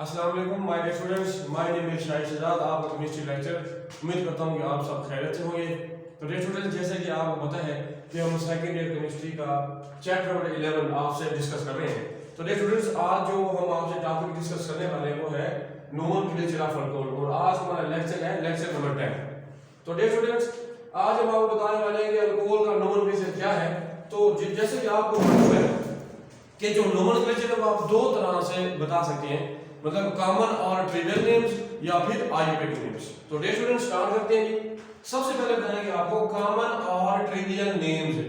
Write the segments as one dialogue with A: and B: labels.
A: अस्सलाम वालेकुम my dear students, my name is Shahid Shahzad. आपका केमिस्ट्री लेक्चर उम्मीद करता हूँ कि आप सब खैरियत से होंगे। तो डियर स्टूडेंट्स, जैसे कि आपको पता है कि हम सेकंड ईयर केमिस्ट्री का चैप्टर नंबर 11 आपसे डिस्कस कर रहे हैं। तो डियर स्टूडेंट्स, आज जो हम आपसे टॉपिक डिस्कस करने वाले हैं वो है नोमेनक्लेचर ऑफ अल्कोहल, और आज हमारा लेक्चर है लेक्चर नंबर 10। तो डियर स्टूडेंट्स, आज हम आपको बताने वाले हैं कि अल्कोहल का नोमेनक्लेचर क्या है। तो जैसे कि आपको मालूम है कि जो नोमेनक्लेचर है वो आप दो तरह से बता सकते हैं, मतलब कॉमन और ट्रिवियल नेम्स या फिर आयुर्वेदिक नेम्स। तो डियर स्टूडेंट्स, स्टार्ट करते हैं जी। सबसे पहले बताएंगे आपको कॉमन और ट्रिवियल नेम्स।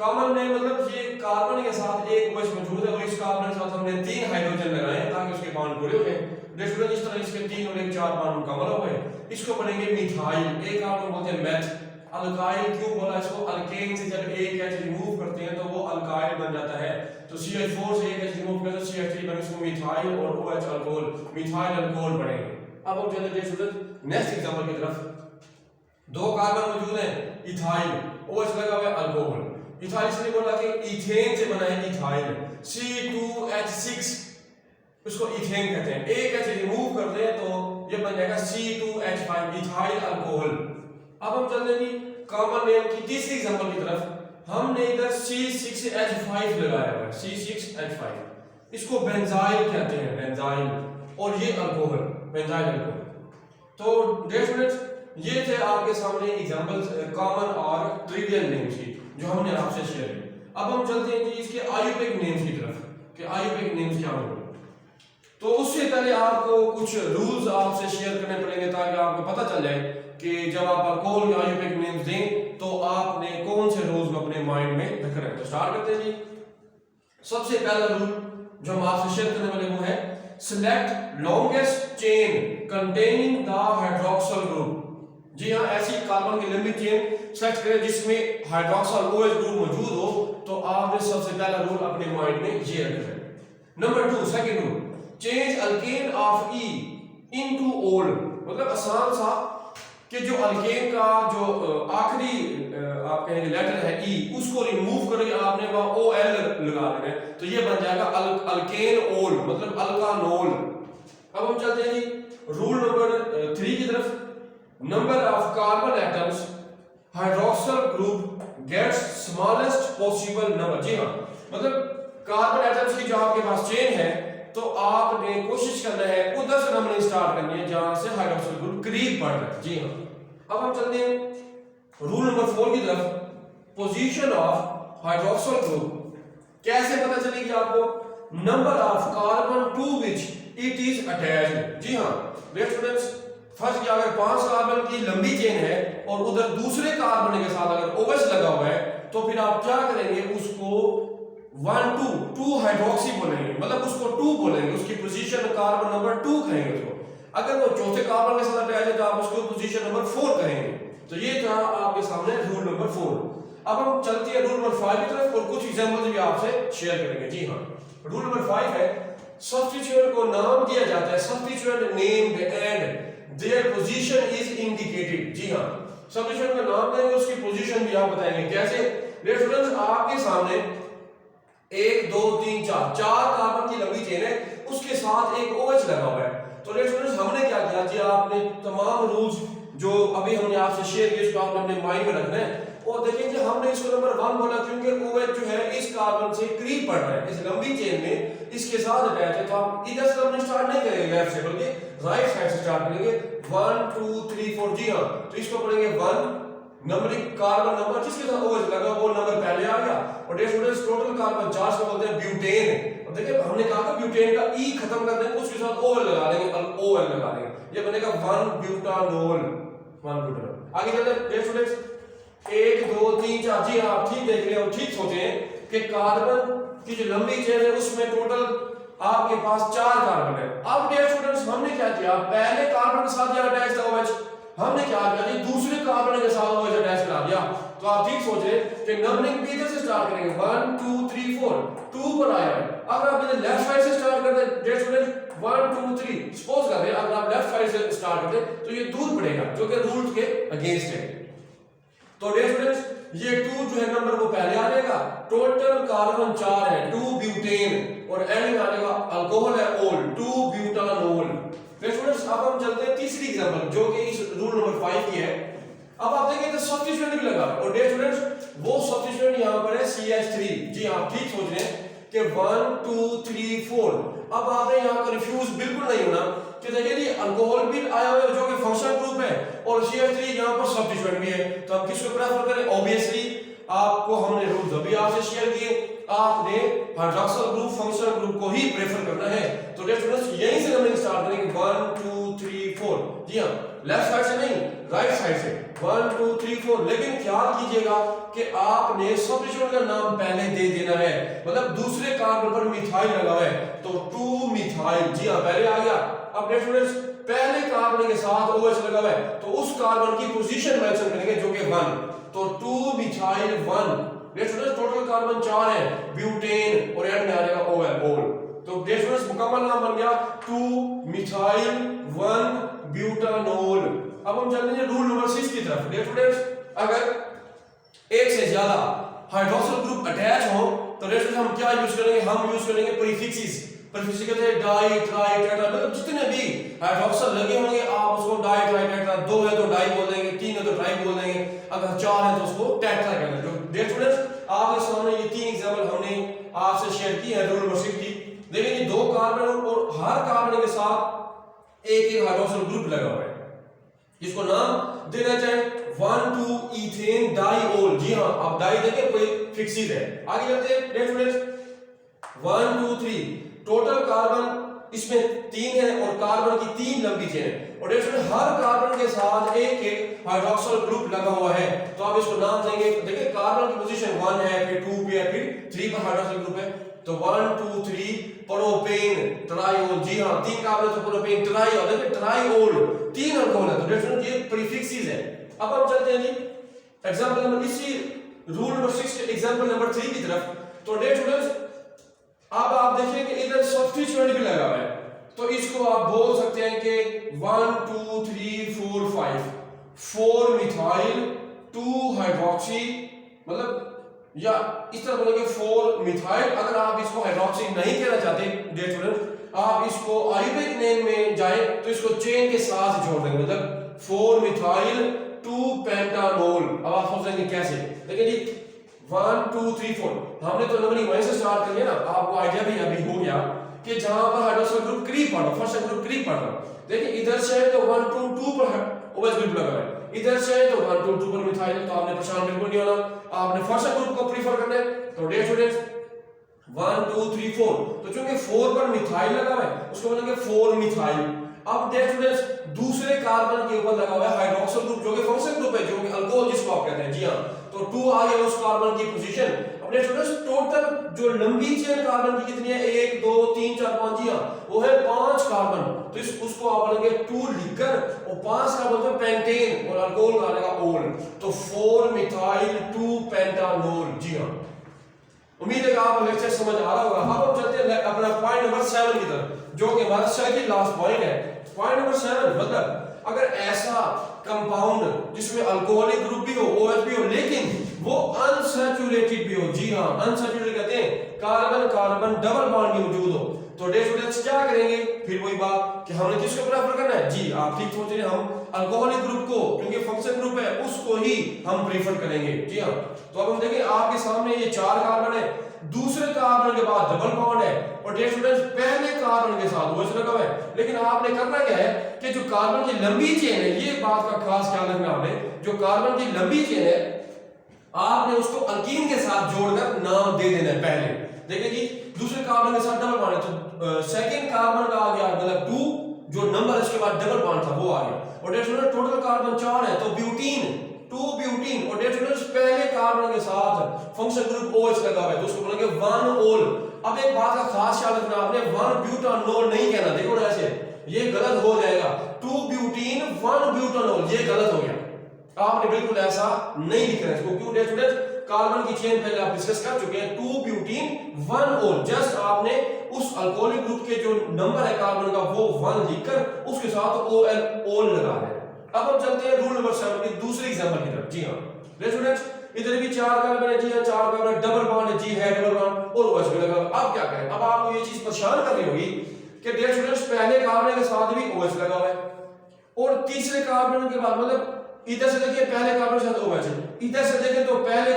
A: कॉमन नेम मतलब ये कार्बन के साथ एक OH मौजूद है और इस कार्बन के साथ हमने 3 हाइड्रोजन लगाए हैं ताकि उसके बॉन्ड पूरे हो जाए। डियर स्टूडेंट्स, इस तरह इसके 3 और 1 4 बॉन्ड मुकम्मल हो गए। इसको बनेंगे मिथाइल। एक कार्बन बोलते हैं मेथ। अल्काइल क्यों बोला इसको? अल्केन से जब एक H रिमूव करते हैं तो वो अल्काइल बन जाता है। तो CH4 से एक H रिमूव करते हैं तो CH3 बने, इसको मिथाइल और OH अल्कोहल, मिथाइल अल्कोहल बनेंगे। अब हम चलते हैं स्टूडेंट नेक्स्ट एग्जांपल की तरफ। दो कार्बन मौजूद हैं, इथाइल, OH लगा हुआ है, अल्कोहल। इथाइल इसलिए बोला कि इथेन से बना है इथाइल, C2H6, उसको इथेन कहते हैं। एक H रिमूव कर दें तो ये बन जाएगा C2H5, इथाइल अल्कोहल। अब हम चलते हैं जी कॉमन नेम की तीसरी एग्जांपल की तरफ। हमने इधर C6H5 लगाया हुआ है, C6H5, इसको बेंजाइल कहते हैं, बेंजाइल, और ये अल्कोहल, बेंजाइल अल्कोहल। तो डियर स्टूडेंट्स, ये थे आपके सामने एग्जांपल्स कॉमन और ट्रिवियल नेम्स की जो हमने आपसे शेयर की। अब हम चलते हैं जी इसके आयुर्वेदिक नेम्स की तरफ कि आयुर्वेदिक नेम्स क्या होंगे। तो उससे पहले आपको कुछ रूल्स आपसे शेयर करने पड़ेंगे ताकि आपको पता चल जाए कि जब आप अल्कोहल के आयुर्वेदिक नेम्स दें तो आपने कौन से रूल्स को अपने माइंड में रखना है। तो स्टार्ट करते हैं जी। सबसे पहला रूल जो हम आपसे शेयर करने वाले वो है select longest chain containing the hydroxyl group. जी हाँ, ऐसी कार्बन की लंबी चेन सेलेक्ट करें जिसमें हाइड्रोक्सिल OH ग्रुप मौजूद हो। तो आपने सबसे पहला रूल अपने माइंड में ये रखना है। Number 2, second rule, change alkane of E into ओल। मतलब आसान सा कि जो अल्केन का जो आखिरी आप कहेंगे लेटर है E, उसको रिमूव करके आपने वहां OL लगा देना है तो ये बन जाएगा अल्केन ओल, मतलब अल्कानोल। अब हम चलते हैं जी रूल नंबर 3 की तरफ। Number of carbon atoms hydroxyl group gets smallest possible number. जी हाँ, मतलब कार्बन एटम्स की जो आपके पास चेन है तो आपने कोशिश करना है उधर से नंबरिंग स्टार्ट करनी है जहां से हाइड्रोक्सिल ग्रुप करीब पड़ रहा है। जी हाँ, अब हम चलते हैं रूल नंबर 4 की तरफ। पोजीशन ऑफ हाइड्रोक्सिल ग्रुप कैसे पता चलेगी आपको? Number of carbon to which it is attached. जी हाँ डियर स्टूडेंट्स, फर्स्ट कि अगर 5 कार्बन की लंबी चेन है और उधर दूसरे कार्बन के साथ अगर OH लगा हुआ है तो फिर आप क्या करेंगे? उसको 1 2 हाइड्रोक्सी बोलेंगे, मतलब उसको 2 बोलेंगे, उसकी पोजीशन कार्बन नंबर 2 कहेंगे उसको। अगर वो चौथे कार्बन के साथ अटैच है तो आप उसको पोजीशन नंबर 4 कहेंगे। तो ये था आपके सामने रूल नंबर 4। अब हम चलते हैं रूल नंबर 5 की तरफ और कुछ एग्जांपल्स भी आपसे शेयर करेंगे। जी हाँ, रूल नंबर 5 है सब्स्टिट्यूएंट को नाम दिया जाता है, substituent named and their position is indicated. जी हाँ, सब्स्टिट्यूएंट का नाम देंगे, उसकी पोजीशन भी आप बताएंगे। कैसे? डियर स्टूडेंट्स, आपके सामने 1 2 3 4 कार्बन की लंबी चेन है, उसके साथ एक OH लगा हुआ है। तो डियर स्टूडेंट्स, हमने क्या किया जी, आपने तमाम रूल्स जो अभी हमने आपसे शेयर किए उसको आपने अपने माइंड में रखना है। और देखेंगे हमने इसको नंबर 1 बोला क्योंकि OH जो है इस कार्बन से करीब पड़ रहा है, इस लंबी चेन में इसके साथ अटैच है। तो आप इधर से हमने स्टार्ट नहीं करेंगे लेफ्ट से, बल्कि राइट साइड से स्टार्ट करेंगे। 1 2 3 4। जी हाँ, तो इसको पढ़ेंगे 1, नंबरिंग कार्बन नंबर जिसके साथ OH लगा वो नंबर पहले आ गया। और डियर स्टूडेंट्स, टोटल कार्बन 4 से बोलते हैं ब्यूटेन। और देखिए हमने कहा था ब्यूटेन का E खत्म कर देंगे, उसके साथ OL लगा देंगे, OL लगा देंगे, ये बनेगा 1 ब्यूटानोल, 1 ब्यूटानोल। आगे चलते हैं डियर स्टूडेंट्स, 1 2 3 4। जी हाँ, आप ठीक देख रहे हो, ठीक सोचे हैं कि कार्बन की जो लंबी चेन है उसमें टोटल आपके पास 4 कार्बन है। अब डियर स्टूडेंट्स, हमने क्या किया? पहले कार्बन के साथ यहां अटैच था OH, हमने क्या किया जी? दूसरे कार्बन के साथ OH अटैच करा दिया। तो आप ठीक सोच रहे कि नंबरिंग भी इधर से स्टार्ट करेंगे, 1 2 3 4, 2 पर आया है। अगर आप इधर लेफ्ट साइड से स्टार्ट करते हैं डियर स्टूडेंट्स 1 2 3, सपोज कर रहे हैं अगर आप लेफ्ट साइड से स्टार्ट करते तो ये दूर पड़ेगा जो कि रूल्स के अगेंस्ट है। तो डियर स्टूडेंट्स ये 2 जो है नंबर वो पहले आ जाएगा, टोटल कार्बन 4 है 2 ब्यूटेन और एंड में आ जाएगा अल्कोहल है ओल 2 ब्यूटानोल। डियर स्टूडेंट्स अब हम चलते हैं तीसरी एग्जांपल जो कि इस रूल नंबर 5 की है। अब आप देखें तो सब्स्टिट्यूएंट भी लगा और डियर स्टूडेंट्स वो सब्स्टिट्यूएंट यहां पर है CH3। जी आप ठीक सोच रहे हैं कि 1 2 3 4। अब आपने यहां कंफ्यूज बिल्कुल नहीं होना कि देखिए जी अल्कोहल भी आया हुआ है जो कि फंक्शनल ग्रुप है और CH3 यहां पर सब्स्टिट्यूएंट भी है, तो हम किसको प्रेफर करें? ऑब्वियसली आपको हमने रूल अभी आपसे शेयर किए, आपने हाइड्रोक्सिल ग्रुप फंक्शनल ग्रुप को ही प्रेफर करना है। तो डियर स्टूडेंट्स यहीं से हम स्टार्ट करेंगे 1 2 3 4। जी हां लेफ्ट साइड से नहीं राइट साइड से 1 2 3 4। लेकिन ख्याल कीजिएगा कि आपने सब्स्टिट्यूएंट का नाम पहले दे देना है, मतलब दूसरे कार्बन पर मिथाइल लगा हुआ है तो 2 मिथाइल। जी हां पहले आ गया। अब डियर स्टूडेंट्स पहले कार्बन के साथ OH लगा हुआ है तो उस कार्बन की पोजीशन मेंशन करेंगे जो कि 1, तो 2 methyl 1। Dear students total carbon 4 है ब्यूटेन और एंड में आ जाएगा OL ओल। तो डियर स्टूडेंट्स मुकम्मल नाम बन गया 2 मिथाइल 1 ब्यूटानोल। अब हम चल रहे हैं रूल नंबर 6 की तरफ। डियर स्टूडेंट्स अगर एक से ज्यादा हाइड्रोक्सिल ग्रुप अटैच हो तो डियर स्टूडेंट्स हम क्या यूज करेंगे? हम यूज करेंगे प्रीफिक्सेस। प्रीफिक्स कहते हैं डाई ट्राई टेट्रा, मतलब जितने भी हाइड्रोक्सिल लगे होंगे आप उसको डाई ट्राई टेट्रा, 2 है तो डाई बोल देंगे, 3 है तो ट्राई बोल देंगे, अगर 4 है तो उसको टेट्रा कहते हैं। डियर स्टूडेंट्स आपके सामने ये 3 एग्जांपल हमने आपसे शेयर की है रूल नंबर 6 की। देखिए ये 2 कार्बन और हर कार्बन के साथ एक हाइड्रोक्सिल ग्रुप लगा हुआ है, इसको नाम देना चाहे 1 2 इथेन डाइओल। जी हां आप डाई देंगे कोई फिक्सिस है। आगे चलते हैं डियर स्टूडेंट्स 1 2 3 टोटल कार्बन इसमें 3 है और कार्बन की 3 लंबी चेन है और डियर स्टूडेंट्स हर कार्बन के साथ एक एक हाइड्रोक्सिल ग्रुप लगा हुआ है तो आप इसको नाम देंगे। देखिए कार्बन की पोजीशन 1 है, फिर 2 पे है, फिर 3 पर हाइड्रोक्सिल ग्रुप है तो 1 2 3 प्रोपेन ट्राइओल। जी हां 3 कार्बन तो प्रोपेन ट्राइओल। देखिए ट्राइओल 3 अल्कोहल है तो डियर स्टूडेंट्स ये प्रीफिक्सेस है। अब हम चलते हैं जी एग्जांपल नंबर इसी रूल नंबर 6 के एग्जांपल नंबर 3 की तरफ। तो डियर स्टूडेंट्स अब आप देखिए कि इधर सब्स्टिट्यूएंट भी लगा हुआ है तो इसको आप बोल सकते हैं कि 1 2 3 4 5 4 मिथाइल 2 हाइड्रोक्सी, मतलब या इस तरह बोलेंगे 4 मिथाइल। अगर आप इसको हाइड्रोक्सी नहीं कहना चाहते डियर स्टूडेंट आप इसको आयुर्वेदिक नेम में जाए तो इसको चेन के साथ जोड़ देंगे, मतलब 4 मिथाइल 2 पेंटानोल। अब आप सोचेंगे कैसे? देखिए जी 1 2 3 4 हमने तो नंबरिंग वहीं से स्टार्ट कर लिया ना, आपको आइडिया भी अभी हो गया कि जहां पर हाइड्रोक्सिल ग्रुप करीब पड़ रहा है, फर्स्ट ग्रुप करीब पड़ रहा है। देखिए इधर से है तो 1 2 2 पर OH ग्रुप लगा है, इधर से है तो 1 2 2 पर मिथाइल, तो आपने परेशान बिल्कुल नहीं होना, आपने फर्स्ट ग्रुप को प्रीफर करना है। तो डियर स्टूडेंट्स 1 2 3 4 तो चूंकि 4 पर मिथाइल लगा हुआ है उसको बोलेंगे 4 मिथाइल। अब डियर स्टूडेंट्स दूसरे कार्बन के ऊपर लगा हुआ है हाइड्रोक्सिल ग्रुप जो कि फंक्शनल ग्रुप है, जो कि अल्कोहल जिसको आप कहते हैं। जी हां तो 2 आ गया उस कार्बन की पोजीशन। अब डियर स्टूडेंट्स टोटल जो लंबी चेन कार्बन की कितनी है? 1 2 3 4 5। जी हां वो है 5 कार्बन, तो उसको आप बोलेंगे 2 लिखकर और 5 कार्बन तो पेंटेन और अल्कोहल का आएगा ओल, तो 4 मिथाइल 2 पेंटानोल। जी हां उम्मीद है कि आपको लेक्चर समझ आ रहा होगा। अब हम चलते हैं अपना पॉइंट नंबर 7 की तरफ जो कि हमारा सेकंड लास्ट पॉइंट है। पॉइंट नंबर 7 मतलब अगर ऐसा कंपाउंड जिसमें अल्कोहलिक ग्रुप भी हो OH भी हो लेकिन वो अनसैचुरेटेड भी हो। जी हां अनसैचुरेटेड कहते हैं कार्बन कार्बन डबल बॉन्ड मौजूद हो तो डियर स्टूडेंट्स क्या करेंगे? फिर वही बात कि हमने किसको प्रेफर करना है? जी आप ठीक सोच रहे हैं, हम अल्कोहलिक ग्रुप को क्योंकि फंक्शन ग्रुप है उसको ही हम प्रेफर करेंगे। जी हां तो अब हम देखें आपके सामने ये 4 कार्बन है, दूसरे कार्बन के बाद डबल बॉन्ड है और डियर स्टूडेंट्स पहले कार्बन के साथ OH लगा हुआ है, लेकिन आपने करना क्या है कि जो कार्बन की लंबी चेन है, ये बात का खास ख्याल रखना आपने, जो कार्बन की लंबी चेन है आपने उसको अल्कीन के साथ जोड़कर नाम दे देना है पहले। देखिए जी दूसरे कार्बन के साथ डबल बॉन्ड है तो सेकंड कार्बन का आ गया मतलब 2, जो नंबर इसके बाद डबल बॉन्ड था वो आ गया और डियर स्टूडेंट्स टोटल कार्बन 4 है तो ब्यूटीन 2 ब्यूटीन और डियर स्टूडेंट्स पहले कार्बन के साथ फंक्शन ग्रुप OH लगा हुआ है तो उसको बोलेंगे 1 ओल। अब एक बात का खास ख्याल रखना आपने 1 ब्यूटानोल नहीं कहना, देखो ना ऐसे ये गलत हो जाएगा, 2 ब्यूटीन 1 ब्यूटानोल ये गलत हो गया, आपने बिल्कुल ऐसा नहीं लिखना है इसको। क्यों डियर स्टूडेंट्स कार्बन की चेन पहले आप डिस्कस कर चुके हैं 2 ब्यूटीन 1 ओल, जस्ट आपने उस अल्कोहलिक ग्रुप के जो नंबर है कार्बन का वो 1 लिखकर उसके साथ OL ओल लगा दें। अब हम चलते हैं रूल नंबर 7 की दूसरी एग्जांपल की तरफ। जी हां डियर स्टूडेंट्स इधर भी 4 कार्बन है जी हाँ, 4 कार्बन डबल बॉन्ड है जी है, डबल बॉन्ड और OH भी लगा। अब क्या करें, अब आपको ये चीज परेशान कर रही होगी कि डियर स्टूडेंट्स पहले कार्बन के साथ भी OH लगा हुआ है और तीसरे कार्बन के बाद मतलब इधर से देखिए पहले कार्बन के साथ OH है, इधर से देखें तो पहले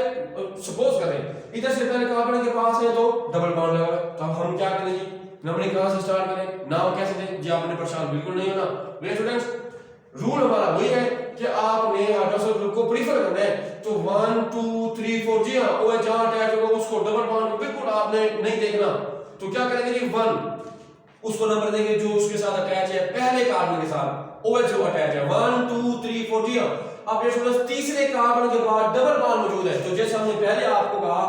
A: सपोज करें इधर से पहले कार्बन के पास है तो डबल बॉन्ड लगा हुआ है। तो अब हम क्या करें जी, नंबरिंग कहां से स्टार्ट करें, नाम कैसे दें जी, आपने परेशान बिल्कुल नहीं होना। डियर स्टूडेंट्स रूल हमारा वही है कि आपने हाइड्रोक्सिल ग्रुप को प्रीफर करना है तो 1 2 3 4 जी हां OH जहां अटैच होगा उसको डबल बॉन्ड बिल्कुल आपने नहीं देखना। तो क्या करेंगे जी 1 उसको नंबर देंगे जो उसके साथ अटैच है, पहले कार्बन के साथ OH जो अटैच है 1 2 3 4 जी हां। अब ये स्टूडेंट्स तीसरे कार्बन के बाद डबल बॉन्ड मौजूद है तो जैसे हमने पहले आपको कहा,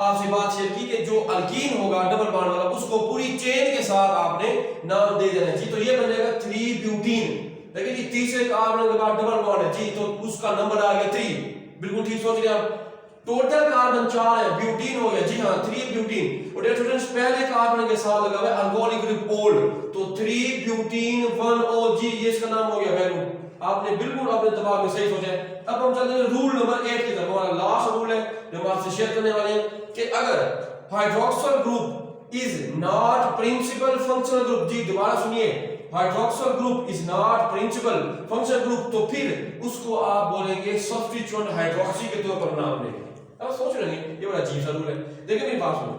A: आपसे बात शेयर की कि जो अल्कीन होगा डबल बॉन्ड वाला उसको पूरी चेन के साथ आपने नाम दे देना जी। तो ये बन जाएगा 3 ब्यूटीन। देखिए जी तीसरे कार्बन के बाद डबल बॉन्ड है जी तो उसका नंबर आ गया 3, बिल्कुल ठीक सोच रहे आप। टोटल कार्बन 4 है, ब्यूटीन हो गया जी हां 3 ब्यूटीन। और स्टूडेंट्स पहले कार्बन के साथ लगा हुआ है अल्कोहलिक ग्रुप ओल्ड तो 3 ब्यूटीन 1 O जी, ये इसका नाम हो गया वैल्यू। आपने बिल्कुल अपने दिमाग में सही सोचा है। अब हम चलते हैं रूल नंबर 8 की तरफ, हमारा लास्ट रूल है जो हम आपसे शेयर करने वाले हैं कि अगर hydroxyl group is not principal functional group, जी दोबारा सुनिए, hydroxyl group is not principal functional group तो फिर उसको आप बोलेंगे सब्स्टिट्यूएंट हाइड्रोक्सी के तौर पर नाम लेंगे। अब सोच रहे हैं ये बड़ा अजीब सा रूल है। देखिए मेरी बात सुनो,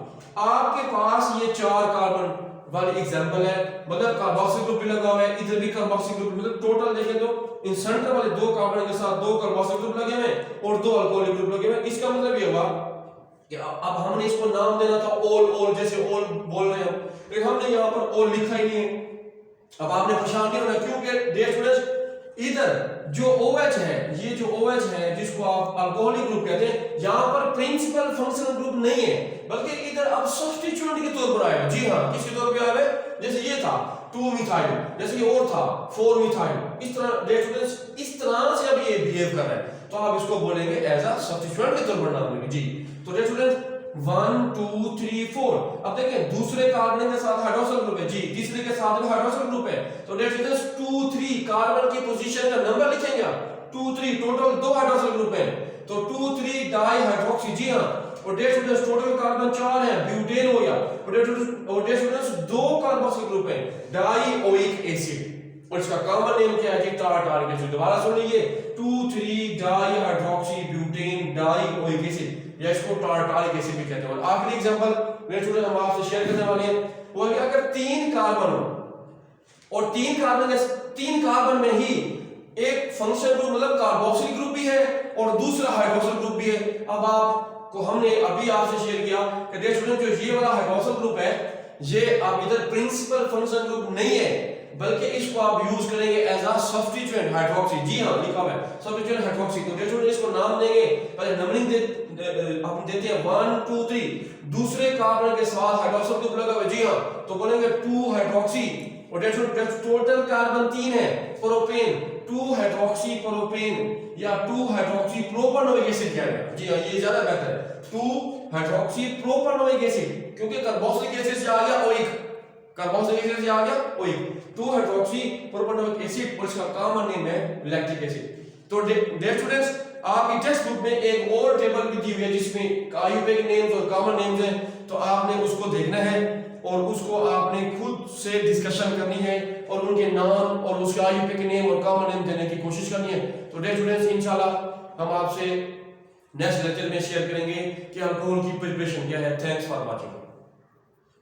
A: आपके पास ये 4 कार्बन वाली एग्जांपल है, मतलब कार्बोक्सिल ग्रुप भी लगा हुआ है, इधर भी कार्बोक्सिल ग्रुप, मतलब टोटल देखें तो इन सेंटर वाले 2 कार्बन के साथ 2 कार्बोक्सिल ग्रुप लगे हुए हैं और 2 अल्कोहलिक ग्रुप लगे हुए हैं। इसका मतलब ये हुआ कि अब हमने इसको नाम देना था ओल जैसे ओल बोल रहे हैं, लेकिन हमने यहाँ पर ओल लिखा ही नहीं है। अब आपने परेशान नहीं होना क्योंकि डियर स्टूडेंट्स इधर जो OH है, ये जो OH है जिसको आप अल्कोहलिक ग्रुप कहते हैं, यहाँ पर प्रिंसिपल फंक्शनल ग्रुप नहीं है बल्कि इधर अब सब्स्टिट्यूएंट के तौर पर आया। जी हाँ, किसके तौर पे आया? जैसे ये था 2 मिथाइल, जैसे ये और था 4 मिथाइल, इस तरह डियर स्टूडेंट्स इस तरह से अब ये बिहेव कर रहा है तो आप इसको बोलेंगे एज अ सब्स्टिट्यूएंट के तौर पर नाम लेंगे जी। तो डियर स्टूडेंट्स 1 2 3 4 अब देखें दूसरे कार्बन के साथ हाइड्रोक्सिल ग्रुप है जी, तीसरे के साथ भी हाइड्रोक्सिल ग्रुप है तो डियर स्टूडेंट्स 2 3 कार्बन की पोजीशन का नंबर लिखेंगे आप 2 3 टोटल 2 हाइड्रोक्सिल ग्रुप है तो 2 3 डाई हाइड्रोक्सी। जी हां, और डियर स्टूडेंट्स टोटल कार्बन 4 है, ब्यूटेन हो गया। और डियर स्टूडेंट्स 2 कार्बोक्सिल ग्रुप है, डाईओइक एसिड और इसका कॉमन नेम क्या है जी? Tartaric acid. दोबारा सुन लीजिए 2 3 डाई हाइड्रोक्सी ब्यूटेन डाईओइक एसिड या इसको टार्टारिक एसिड भी कहते हैं। और आखिरी एग्जांपल मेरे स्टूडेंट हम आपसे शेयर करने वाले हैं वो है अगर 3 कार्बन हो और 3 कार्बन में ही एक फंक्शनल ग्रुप मतलब कार्बोक्सिल ग्रुप भी है और दूसरा हाइड्रोक्सिल ग्रुप भी है। अब आपको हमने अभी आपसे शेयर किया कि डियर स्टूडेंट जो ये वाला हाइड्रोक्सिल ग्रुप है ये अब इधर प्रिंसिपल फंक्शनल ग्रुप नहीं है बल्कि इसको आप यूज करेंगे एज अ सब्स्टिट्यूएंट हाइड्रोक्सी। जी हां, लिखा हुआ है सब्स्टिट्यूएंट हाइड्रोक्सी। तो डियर स्टूडेंट इसको नाम देंगे, पहले नंबरिंग हम देते हैं 1 2 3, दूसरे कार्बन के साथ हाइड्रोक्सिल ग्रुप लगा हुआ है। जी हां, तो बोलेंगे 2 हाइड्रोक्सी। और डियर स्टूडेंट टोटल कार्बन 3 है, प्रोपेन 2 हाइड्रोक्सी प्रोपेन या 2 हाइड्रोक्सी प्रोपेनोइक एसिड कह रहे हैं। जी हां, ये ज्यादा बेहतर है 2 हाइड्रोक्सी प्रोपेनोइक एसिड क्योंकि कार्बोक्सिलिक एसिड से आ गया ओइक, कार्बोक्सिलिक एसिड से आ गया ओइक 2 हाइड्रोक्सी प्रोपेनोइक एसिड और इसका कॉमन नेम है लैक्टिक एसिड। तो डियर स्टूडेंट्स आपकी टेक्स्ट बुक में एक और टेबल भी दी हुई है जिसमें आईयूपीएक नेम्स और कॉमन नेम्स हैं तो आपने उसको देखना है और उसको आपने खुद से डिस्कशन करनी है और उनके नाम और उसके आईयूपीएक नेम और कॉमन नेम देने की कोशिश करनी है। तो डियर स्टूडेंट्स इंशाल्लाह हम आपसे नेक्स्ट लेक्चर में शेयर करेंगे कि अल्कोहल की प्रिपरेशन क्या है। Thanks for watching.